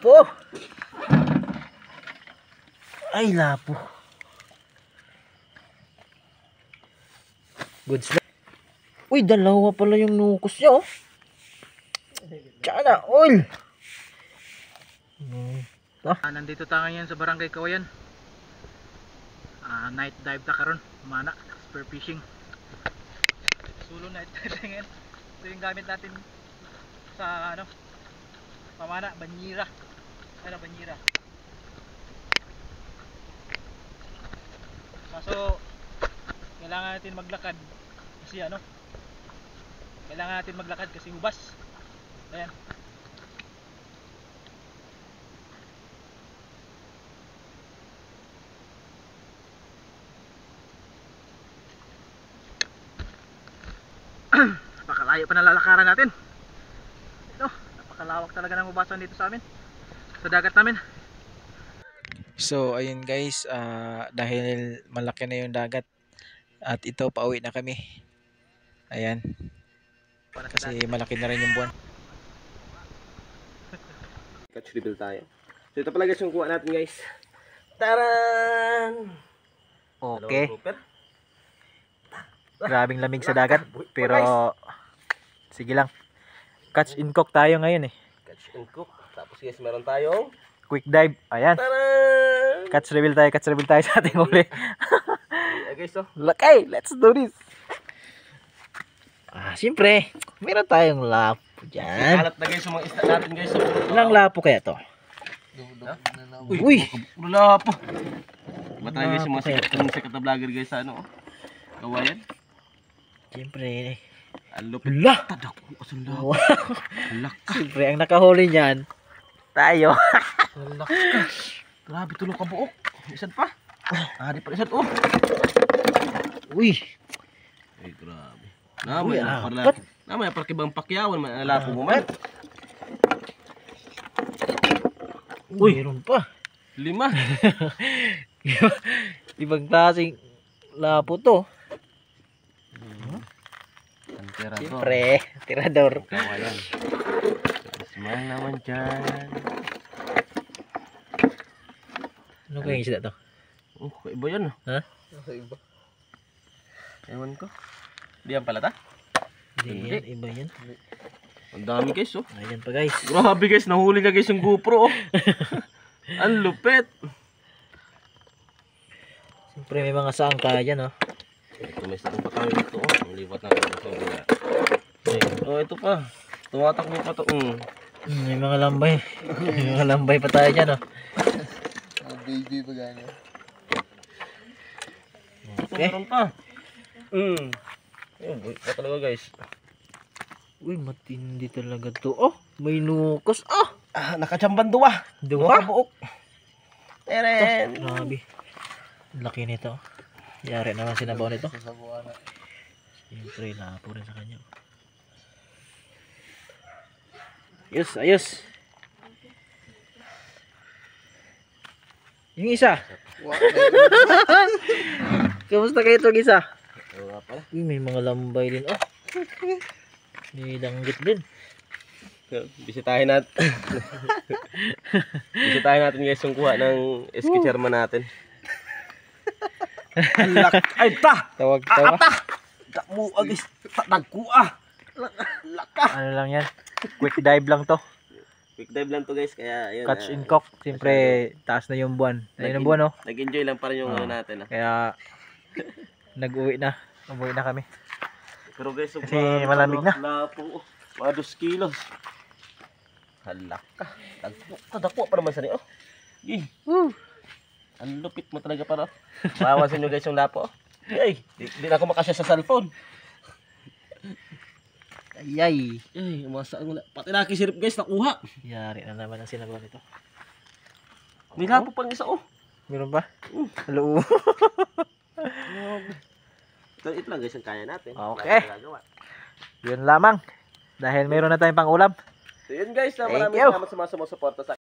lapo. Ay, lapo. Goods na. Uy, dalawa pala yung nukos niya, oh. Tsana, oil. Nandito tayo ngayon sa Barangay Kawayan. Night dive ta karon, mana, spear fishing. Solo night dive ngayon. Ito yung gamit natin sa ano, pamana, banyira. Ano, banyira. Kaso kailangan natin maglakad kasi ano, kailangan natin maglakad kasi hubas. Ayan. Napakalayo pa na lalakaran natin. Ito, napakalawak talaga ng hubasan dito sa amin, sa dagat namin. So ayun guys, dahil malaki na yung dagat at ito pauwi na kami. Ayan. Kasi malaki na rin yung buwan. Catch reveal tayo. So ito pala guys yung kuha natin guys. Taran! Okay. Dalawang grouper. Grabing lamig sa dagat. Pero sige lang. Catch and cook tayo ngayon eh. Catch and cook. Tapos guys meron tayong Quick dive. Ayan. taran! Catch reveal tayo sa ating uli. Okay guys so. Okay, let's do this. Siyempre, meron tayong lapo dyan. Kalat na guys yung mga isda natin guys. So, Ilang lapo kaya to? Uy! Wala po. Diba tayo guys yung mga Lapo sikat na vlogger guys sa ano? Kawayan. Siyempre. Ang lupit. Hala! Tadak. Wow. Halak ka. Siyempre, ang nakahuli niyan, tayo. Halak ka. Grabe tulog ka buok. Isan pa. Di pa isan oh. Uy! Ay grabe. Uy, Namay para kibang pakyawan man ang lapo mo man. Uy! Meron pa. 5. Ibang klaseng lapo to. Ang tirador. Siyempre, tirador. Kawayan. Smile naman dyan. Ano kayong isda to? Oh, kaiba yan ah. Ha? Kaiba. Ewan ko. Di yan pala ta? Hindi yan, iba yan. Ang dami guys oh. Ayan pa guys. Grabe guys, nahuli ka guys yung GoPro oh. Ang lupit. Siyempre, may mga sangka dyan, oh. Ito may sakong pa tayo dito oh. Ang liwat natin ito. Oh, ito pa. Tumatakbo pa to. May mga lambay. May mga lambay pa tayo dyan, oh. Baby pa gano'n. Okay. Meron pa. Ayun, buhay pa talaga guys. Uy, matindi talaga to. Oh, may nukos. Oh! Nakachamban duwa. Duwa? Buok. Teren. Grabe. Laki nito. Yari naman sinabaw nito. Sasabuhan na. Siyempre, lapo rin sa kanya. Ayos, ayos. Yung isa. Kamusta kayo itong isa? Uy, may mga lambay din. Oh, may langgit din. Bisitahin natin. Bisitahin natin guys yung kuha ng SK chairman natin. Ay ta! Tawag-tawa. Dakmo guys. Nagkuha. Laka. Ano lang yan? Quick dive lang to. Quick dive lang to guys. Kaya ayun. Catch and cook. Siyempre, taas na yung buwan. Ayun ang buwan, oh. Nag-enjoy lang pa rin yung ano natin. Kaya, nag-uwi na. Umuwi na kami. Pero guys, Kasi malamig na. Lapo. Mga 2 kilos. Halak ka. Tadakwa pa naman sa niyo. Oh. Ang lupit mo talaga para. Mawasan nyo guys yung lapo. Ay, di na ako makasya sa cellphone. Ayay. Ay, umasaan mo na. Pati nakisirip guys, nakuha. Yari na naman ang sinagawa nito. May lapo pang isa oh. Meron pa? Hello. Ito lang guys ang kaya natin. Okay. Yun lamang. Dahil meron na tayong pang ulam. So yun guys, Thank maraming you. salamat sa mga sumusuporta sa